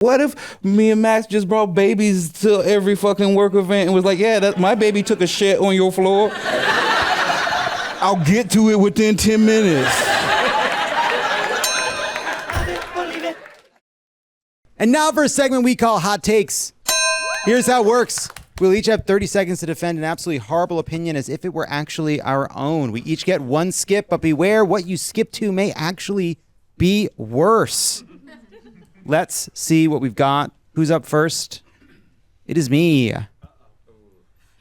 What if me and Max just brought babies to every fucking work event and was like, yeah, my baby took a shit on your floor. I'll get to it within 10 minutes. And now for a segment we call Hot Takes. Here's how it works. We'll each have 30 seconds to defend an absolutely horrible opinion as if it were actually our own. We each get one skip, but beware, what you skip to may actually be worse. Let's see what we've got. Who's up first? It is me.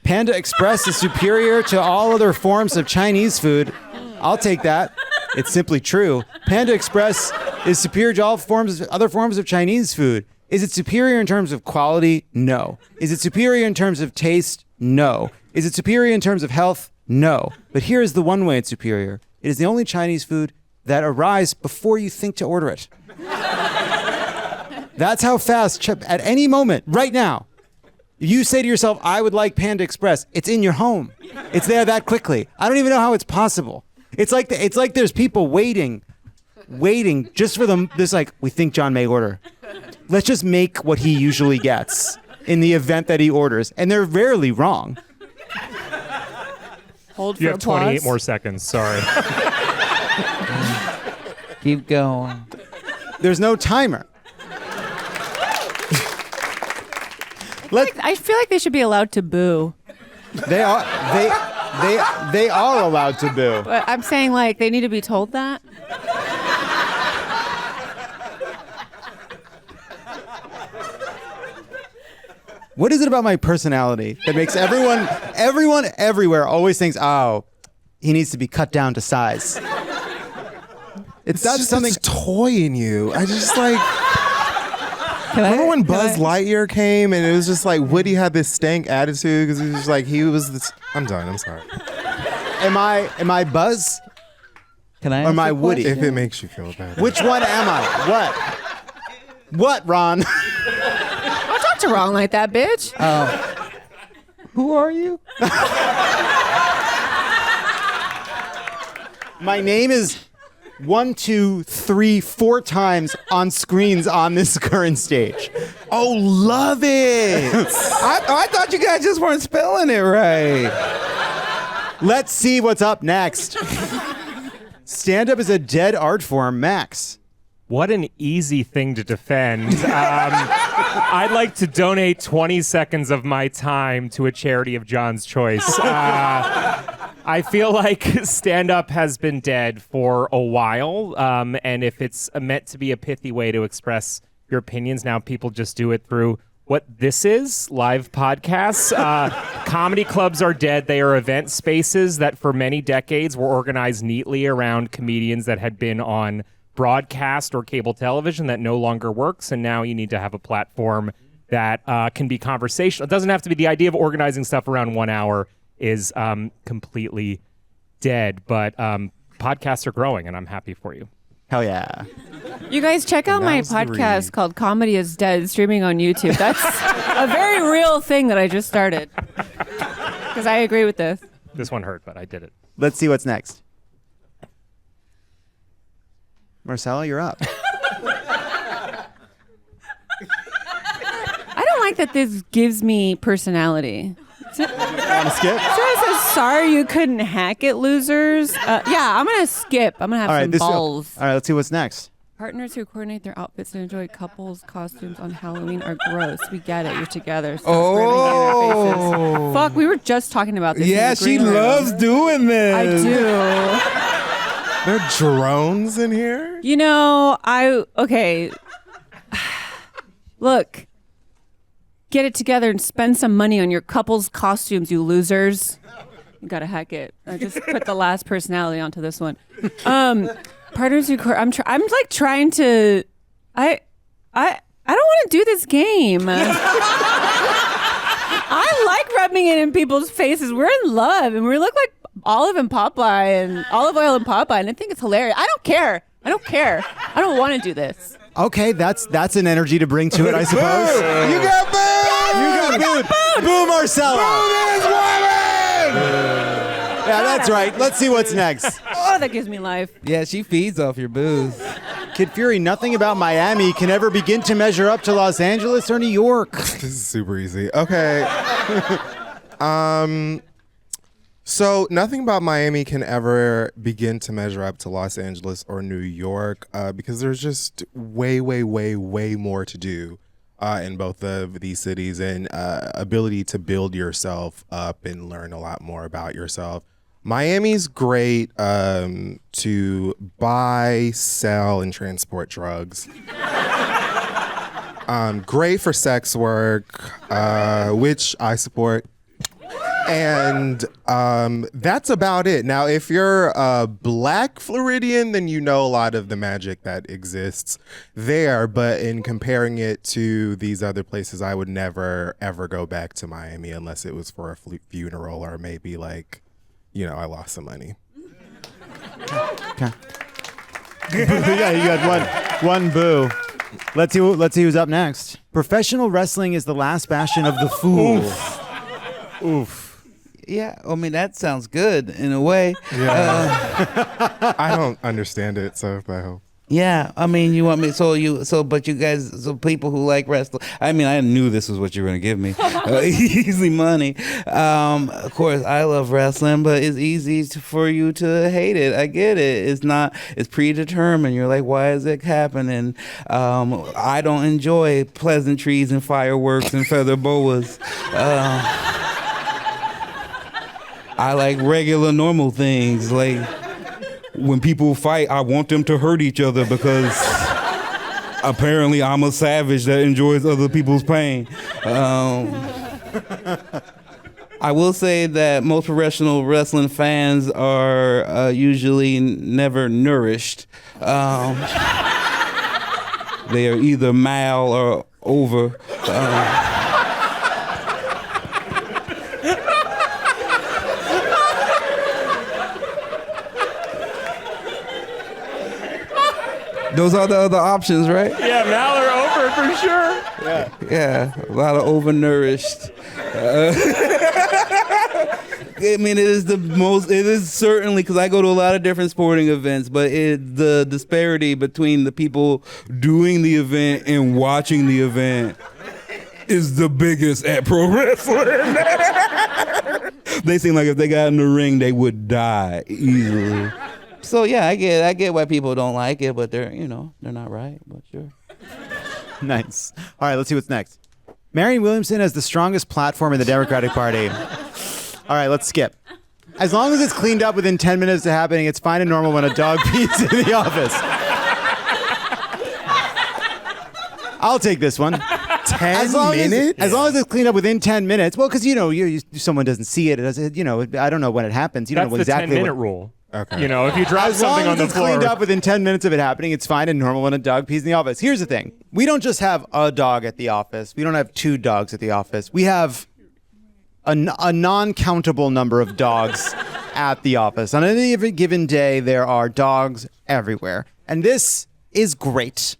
Panda Express is superior to all other forms of Chinese food. I'll take that. It's simply true. Panda Express is superior to all other forms of Chinese food. Is it superior in terms of quality? No. Is it superior in terms of taste? No. Is it superior in terms of health? No. But here is the one way it's superior. It is the only Chinese food that arrives before you think to order it. That's how fast, at any moment, right now, you say to yourself, I would like Panda Express. It's in your home. It's there that quickly. I don't even know how it's possible. It's like there's people waiting just for them. There's like, we think John may order. Let's just make what he usually gets in the event that he orders. And they're rarely wrong. Hold for You have applause. 28 more seconds. Sorry. Keep going. There's no timer. I feel like they should be allowed to boo. They are allowed to boo. But I'm saying, like, they need to be told that. What is it about my personality that makes everyone everywhere always thinks, oh, he needs to be cut down to size? It's not just something. this toy in you. I just like. Remember when Buzz Lightyear came and it was just like Woody had this stank attitude because he was just like he was this. I'm done. I'm sorry. Am I Buzz? Can I? Or am I Woody? If it makes you feel better. Which one am I? What, Ron? Don't talk to Ron like that, bitch. Who are you? My name is 1, 2, 3, 4 times on screens on this current stage. Oh, love it. I thought you guys just weren't spelling it right. Let's see what's up next. Stand-up is a dead art form. Max. What an easy thing to defend. I'd like to donate 20 seconds of my time to a charity of John's choice. I feel like stand-up has been dead for a while, and if it's meant to be a pithy way to express your opinions, now people just do it through what this is, live podcasts. Comedy clubs are dead. They are event spaces that for many decades were organized neatly around comedians that had been on broadcast or cable television that no longer works, and now you need to have a platform that can be conversational. It doesn't have to be. The idea of organizing stuff around 1 hour is completely dead, but podcasts are growing, and I'm happy for you. Hell yeah. You guys check out my podcast called Comedy is Dead, streaming on YouTube. That's a very real thing that I just started. Because I agree with this. This one hurt, but I did it. Let's see what's next. Marcella, you're up. I don't like that this gives me personality. Want to skip? So it says, sorry you couldn't hack it, losers. Yeah, I'm going to skip. I'm going to have some balls. All right, let's see what's next. Partners who coordinate their outfits and enjoy couples' costumes on Halloween are gross. We get it. You're together. Stop screaming in their faces. Fuck, we were just talking about this. Yeah, she loves doing this. I do. There are drones in here? You know, okay. Look. Get it together and spend some money on your couple's costumes, you losers. You gotta hack it. I just put the last personality onto this one. Partners who I'm like trying to. I don't want to do this game. I like rubbing it in people's faces. We're in love, and we look like olive oil and Popeye, and I think it's hilarious. I don't care. I don't want to do this. Okay, that's an energy to bring to it, I suppose. You got booed! You got booed! Boo, Marcella! Boo this woman! Yeah, that's right. Let's see what's next. Oh, that gives me life. Yeah, she feeds off your booze. Kid Fury, nothing about Miami can ever begin to measure up to Los Angeles or New York. This is super easy. Okay. So nothing about Miami can ever begin to measure up to Los Angeles or New York because there's just way, way, way, way more to do in both of these cities, and ability to build yourself up and learn a lot more about yourself. Miami's great to buy, sell, and transport drugs. Great for sex work, which I support. And that's about it. Now, if you're a Black Floridian, then you know a lot of the magic that exists there. But in comparing it to these other places, I would never, ever go back to Miami unless it was for a funeral or maybe like, I lost some money. Okay. Yeah, you got one boo. Let's see who's up next. Professional wrestling is the last bastion of the fool. Oof. Yeah, I mean, that sounds good in a way. Yeah. I don't understand it, so I hope. Yeah, I mean, you want me, but you guys, people who like wrestling, I mean, I knew this was what you were going to give me. Easy money. Of course, I love wrestling, but it's easy for you to hate it. I get it. It's predetermined. You're like, why is it happening? I don't enjoy pleasantries and fireworks and feather boas. I like regular, normal things. Like, when people fight, I want them to hurt each other because apparently I'm a savage that enjoys other people's pain. I will say that most professional wrestling fans are usually never nourished. They are either mal or over. Those are the other options, right? Yeah, mal or over for sure. Yeah, a lot of overnourished. I mean, it is certainly, because I go to a lot of different sporting events, but the disparity between the people doing the event and watching the event is the biggest at pro wrestling. They seem like if they got in the ring, they would die easily. So yeah, I get why people don't like it, but they're not right, but sure. Nice. All right, let's see what's next. Marianne Williamson has the strongest platform in the Democratic Party. All right, let's skip. As long as it's cleaned up within 10 minutes of happening, it's fine and normal when a dog pees in the office. I'll take this one. 10 minutes? As long as it's cleaned up within 10 minutes. Well, because, someone doesn't see it. I don't know when it happens. You don't know exactly. That's the 10-minute rule. Okay. If you drop something on the floor. As long as it's cleaned up within 10 minutes of it happening, it's fine and normal when a dog pees in the office. Here's the thing. We don't just have a dog at the office. We don't have 2 dogs at the office. We have a non-countable number of dogs at the office. On any given day, there are dogs everywhere. And this is great.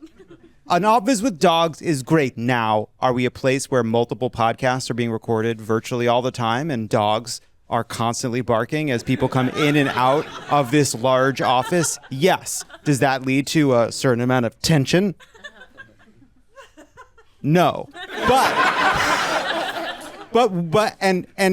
An office with dogs is great. Now, are we a place where multiple podcasts are being recorded virtually all the time and dogs are constantly barking as people come in and out of this large office? Yes. Does that lead to a certain amount of tension? No. But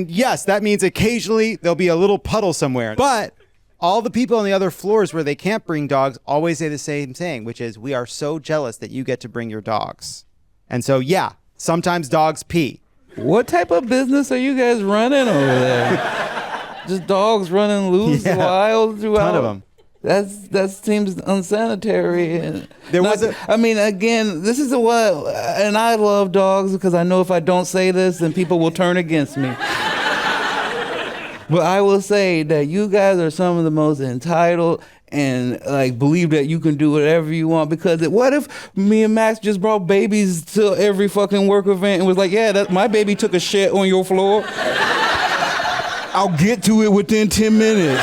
yes, that means occasionally there'll be a little puddle somewhere. But all the people on the other floors where they can't bring dogs always say the same thing, which is, we are so jealous that you get to bring your dogs. And so, yeah, sometimes dogs pee. What type of business are you guys running over there? Just dogs running loose, wild throughout. Ton of them. That seems unsanitary. And again, this is and I love dogs because I know if I don't say this, then people will turn against me. But I will say that you guys are some of the most entitled and believe that you can do whatever you want, because what if me and Max just brought babies to every fucking work event and was like, yeah, my baby took a shit on your floor. I'll get to it within 10 minutes.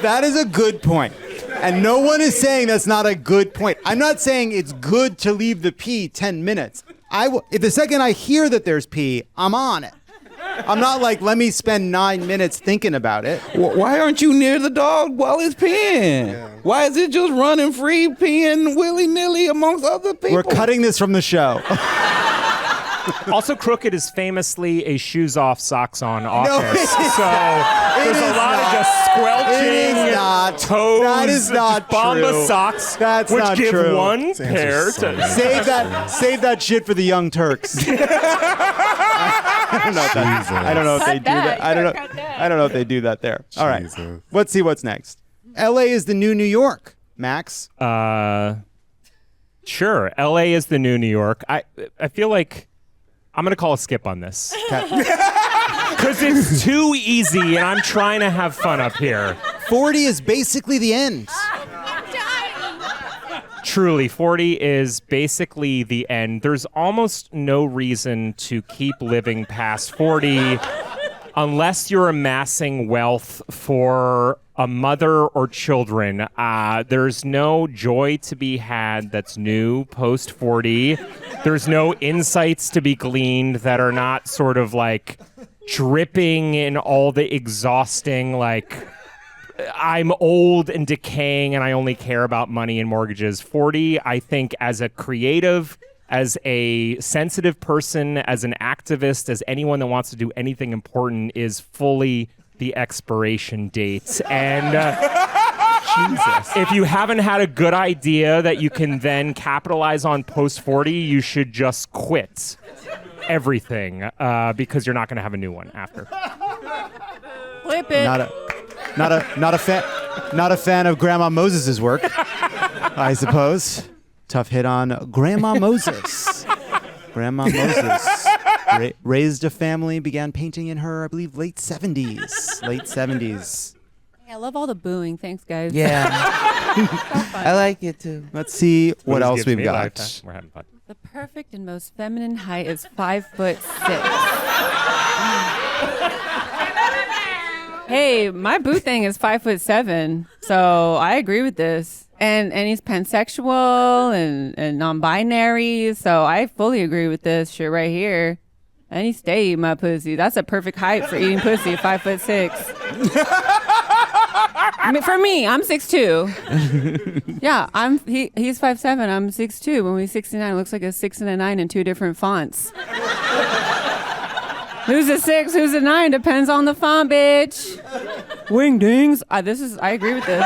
That is a good point. And no one is saying that's not a good point. I'm not saying it's good to leave the pee 10 minutes. If the second I hear that there's pee, I'm on it. I'm not like, let me spend 9 minutes thinking about it. Why aren't you near the dog while it's peeing? Yeah. Why is it just running free, peeing willy-nilly amongst other people? We're cutting this from the show. Also, Crooked is famously a shoes off, socks on office. So there's a lot of just squelching, It is not. toes, That is not Bomba true. Socks, That's which not give true. one pair to... Save that shit for the Young Turks. I don't know if they do that. I don't know if they do that there. All right. Let's see what's next. LA is the new New York, Max. Sure. LA is the new New York. I feel like I'm going to call a skip on this. Because it's too easy and I'm trying to have fun up here. 40 is basically the end. Truly, 40 is basically the end. There's almost no reason to keep living past 40 unless you're amassing wealth for a mother or children. There's no joy to be had that's new post 40. There's no insights to be gleaned that are not sort of like dripping in all the exhausting, like, I'm old and decaying and I only care about money and mortgages. 40, I think, as a creative, as a sensitive person, as an activist, as anyone that wants to do anything important, is fully the expiration date. And Jesus, if you haven't had a good idea that you can then capitalize on post 40, you should just quit everything because you're not going to have a new one after. Flip it. Not a fan of Grandma Moses' work, I suppose. Tough hit on Grandma Moses. Grandma Moses raised a family, began painting in her, I believe, late 70s. Hey, I love all the booing. Thanks, guys. Yeah. I like it too. Let's see what else we've got. Lifetime. We're having fun. The perfect and most feminine height is 5'6". Hey, my boo thing is 5'7", so I agree with this. And he's pansexual and non-binary, so I fully agree with this shit right here. And he stay eating my pussy. That's a perfect height for eating pussy, 5'6". I mean, for me, I'm 6'2". Yeah, he's 5'7", I'm 6'2". When we're 69, it looks like a 6 and a 9 in two different fonts. Who's a 6, who's a 9? Depends on the font, bitch. Wingdings. I agree with this.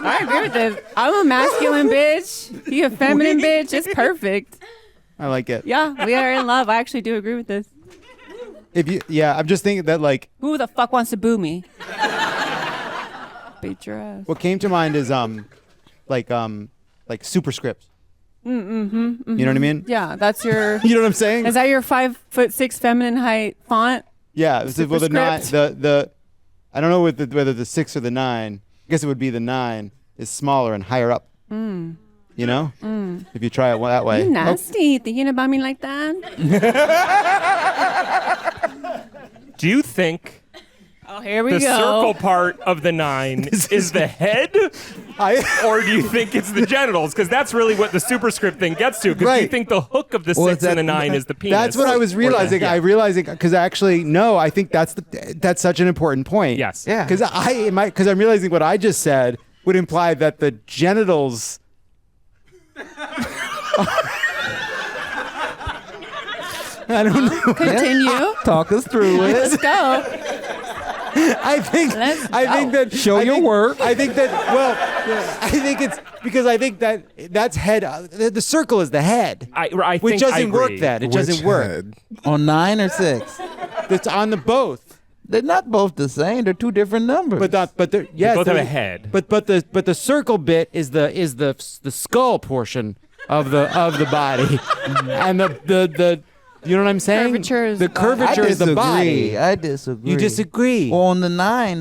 I agree with this. I'm a masculine bitch. He a feminine bitch. It's perfect. I like it. Yeah, we are in love. I actually do agree with this. I'm just thinking that, like, Who the fuck wants to boo me? Beat your ass. what came to mind is like superscript. Mm-hmm. You know what I mean? Yeah, that's your. You know what I'm saying? Is that your 5'6" feminine height font? Yeah. Well, the 9, Superscript? the I don't know whether the 6 or the 9. I guess it would be the 9 is smaller and higher up. You know? If you try it that way. You nasty, thinking about me like that? Do you think Oh, here we the go. circle part of the 9 is the head? Or do you think it's the genitals? Because that's really what the superscript thing gets to. Because you think the hook of the 6 and the 9 is the penis. That's what I was realizing. I realizing because actually, no, I think that's such an important point. Yes. Yeah. Because I'm realizing what I just said would imply that the genitals. I don't know. Continue. Talk us through it. Let's go. I think that Show your work. I think that I think it's because I think that's head. The circle is the head, I which think doesn't work. That it doesn't work. On 9 or 6? It's on the both. They're not both the same. They're two different numbers. But yes, they both have a head. But the circle bit is the skull portion of the body, and the you know what I'm saying? Curvature is the the curvature I is the body. disagree. I disagree. You disagree. Well, on the 9,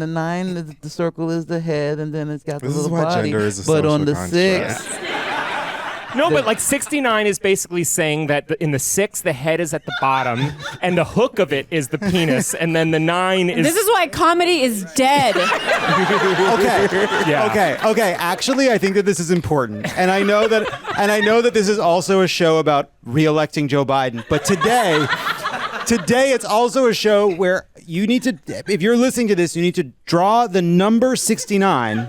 the circle is the head, and then it's got the This is little why body. gender is a but on social the construct. 6, No, but like 69 is basically saying that in the 6, the head is at the bottom, and the hook of it is the penis, and then the 9 is... This is why comedy is dead. Okay. Yeah. Okay. Actually, I think that this is important, and I know that this is also a show about re-electing Joe Biden. But today it's also a show where you need to, if you're listening to this, you need to draw the number 69,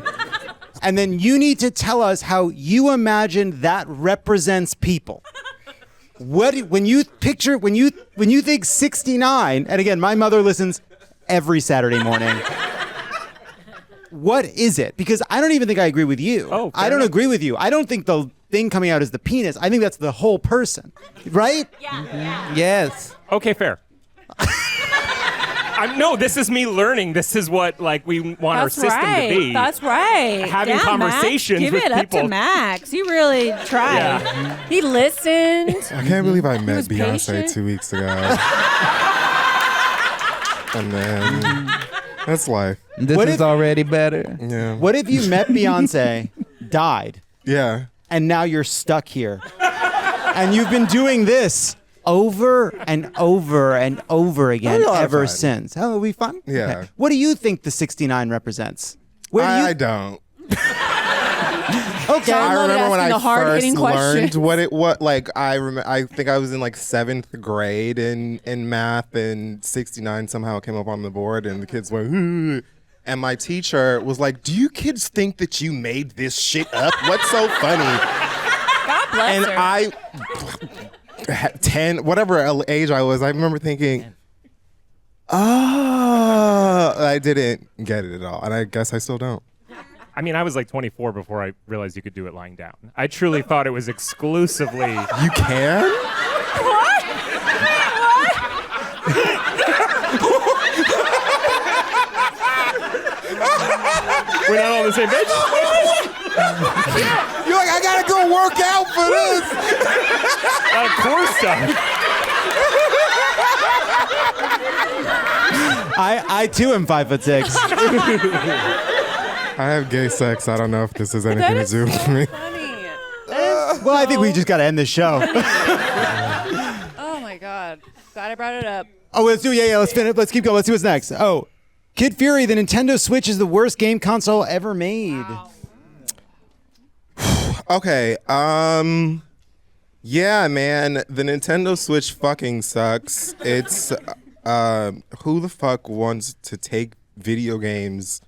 and then you need to tell us how you imagine that represents people. When you think 69, and again, my mother listens every Saturday morning. What is it? Because I don't even think I agree with you. Oh, I don't agree with you. I don't think the thing coming out is the penis. I think that's the whole person, right? Yeah. Mm-hmm. Yes. Okay, fair. No, this is me learning. This is what we want our system to be. That's right. Having conversations Max. with Give it people. up to Max. He really tried. Yeah. He listened. I can't believe I met was Beyonce patient. 2 weeks ago. And then that's life. This What is if- already better. Yeah. What if you met Beyonce, died, Yeah. and now you're stuck here, and you've been doing this over and over and over again It'll be a lot of ever fun. since? Oh, it'll be fun. Yeah. Okay. What do you think the 69 represents? Where do you? I don't. Okay. John I Lovett remember when asking I the hard-hitting first learned questions. I think I was in 7th grade in math, and 69 somehow came up on the board, and the kids went, "Ooh." And my teacher was like, "Do you kids think that you made this shit up? What's so funny?" God bless And her. I, 10, whatever age I was, I remember thinking, I didn't get it at all, and I guess I still don't. I mean, I was 24 before I realized you could do it lying down. I truly thought it was exclusively... You can? We're not on the same page? You're like, I gotta go work out for this. Of course not. I too am 5'6". I have gay sex. I don't know if this has anything to is do with me. Funny. Well, I think we just got to end the show. Oh my God. Glad I brought it up. Oh, let's do. Yeah. Let's finish. Let's keep going. Let's see what's next. Oh, Kid Fury, the Nintendo Switch is the worst game console ever made. Wow. Okay. Yeah, man. The Nintendo Switch fucking sucks. It's who the fuck wants to take video games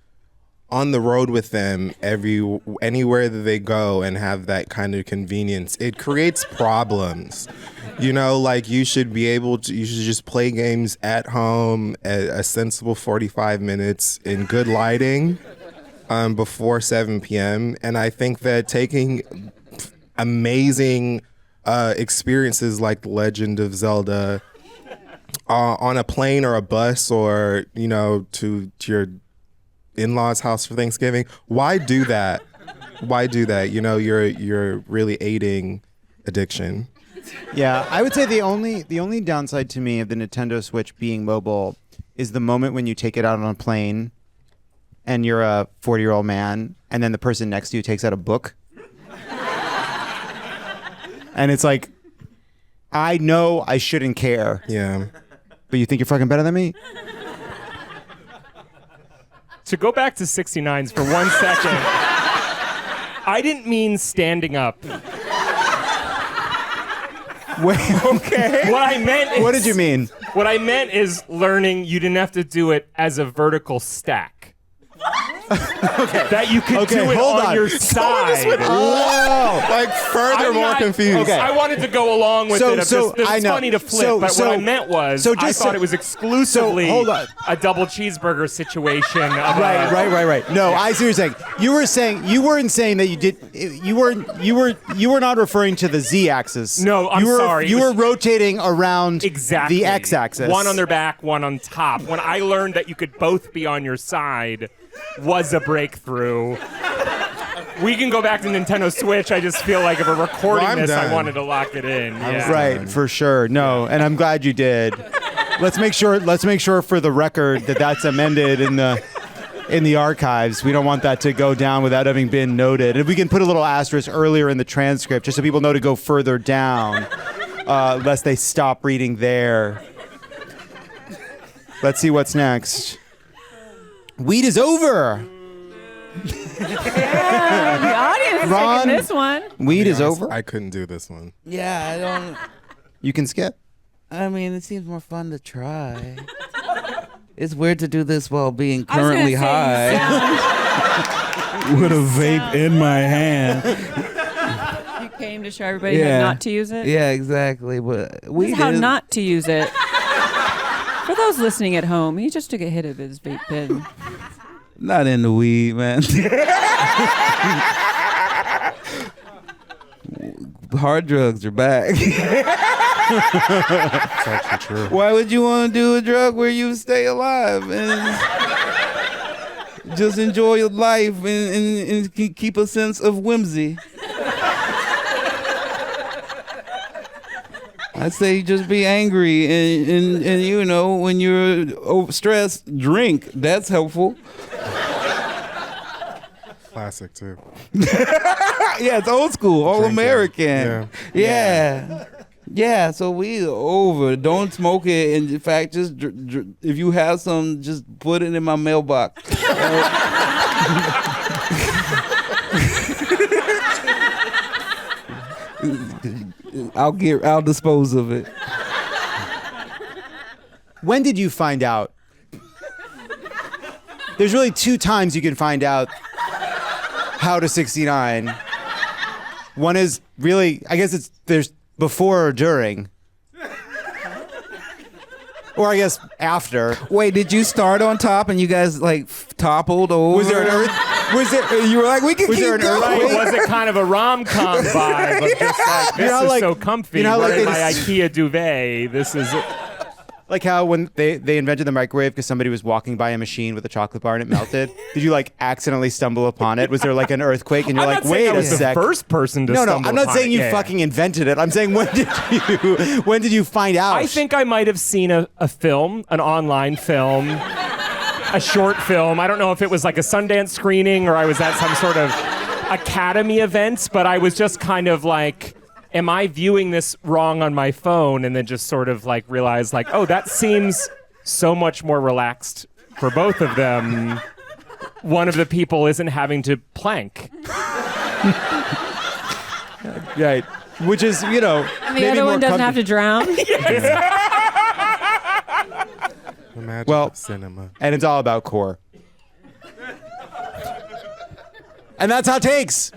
on the road with them anywhere that they go and have that kind of convenience? It creates problems. You should be able to, you should just play games at home at a sensible 45 minutes in good lighting before 7 p.m. And I think that taking amazing experiences like The Legend of Zelda on a plane or a bus or, to your in-laws' house for Thanksgiving, why do that? Why do that? You're really aiding addiction. Yeah, I would say the only downside to me of the Nintendo Switch being mobile is the moment when you take it out on a plane and you're a 40-year-old man and then the person next to you takes out a book. And it's like, I know I shouldn't care, Yeah. but you think you're fucking better than me? To go back to 69s for 1 second, I didn't mean standing up. Wait, okay. What I meant is... What did you mean? What I meant is learning you didn't have to do it as a vertical stack. Okay. That you could do it hold on on. your side. Oh, Further more confused. Okay. I wanted to go along with it. It's I know. funny to flip, but what I meant was I thought it was exclusively hold on. a double cheeseburger situation. Of Right. No, I see what you're saying. You weren't saying that you did. You were not referring to the z-axis. No, I'm sorry. You were rotating around Exactly. the x-axis. One on their back, one on top. When I learned that you could both be on your side was a breakthrough. We can go back to Nintendo Switch. I just feel like if we're recording I'm this, I done. wanted to lock it in. Yeah. Right, for sure. No, and I'm glad you did. Let's make sure for the record that that's amended in the in the archives. We don't want that to go down without having been noted. If we can put a little asterisk earlier in the transcript, just so people know to go further down, lest they stop reading there. Let's see what's next. Weed is over. Yeah, the audience is Ron, taking this one. Weed is over. I couldn't do this one. Yeah, I don't. You can skip. I mean, it seems more fun to try. It's weird to do this while being I was gonna currently say, high. you With a vape in my hand. You came to show everybody how not to use it. Yeah, exactly. But This we is how not to use it. For those listening at home, he just took a hit of his vape pen. Not in the weed, man. Hard drugs are back. It's actually true. Why would you want to do a drug where you stay alive and just enjoy your life and keep a sense of whimsy? I say just be angry and you know, when you're stressed, drink. That's helpful. Classic too. Yeah, it's old school, all Drinking. American. Yeah, so we over. Don't smoke it. In fact, just if you have some, just put it in my mailbox. I'll dispose of it. When did you find out? There's really 2 times you can find out how to 69. One is really, I guess there's before or during. Or I guess after. Wait, did you start on top and you guys like toppled over? Was there an earth? Was there? You were like, we can Was keep there an going. earthquake? Was it kind of a rom-com vibe of just like, this know, is like- so comfy, you know, like wearing they my just- IKEA duvet, this is... Like how when they invented the microwave because somebody was walking by a machine with a chocolate bar and it melted. Did you like accidentally stumble upon it? Was there like an earthquake and you're I'm like, not saying wait I a was sec. the first person to No, stumble I'm not upon saying it. you Yeah. fucking invented it. I'm saying when did you find out? I think I might have seen a film, an online film, a short film. I don't know if it was like a Sundance screening or I was at some sort of Academy event, but I was just kind of like, am I viewing this wrong on my phone? And then just sort of like realized like, oh, that seems so much more relaxed for both of them. One of the people isn't having to plank. Right. Which is, you know, And the other one doesn't have to drown. The magic Well- of cinema. and it's all about core. And that's Hot Takes.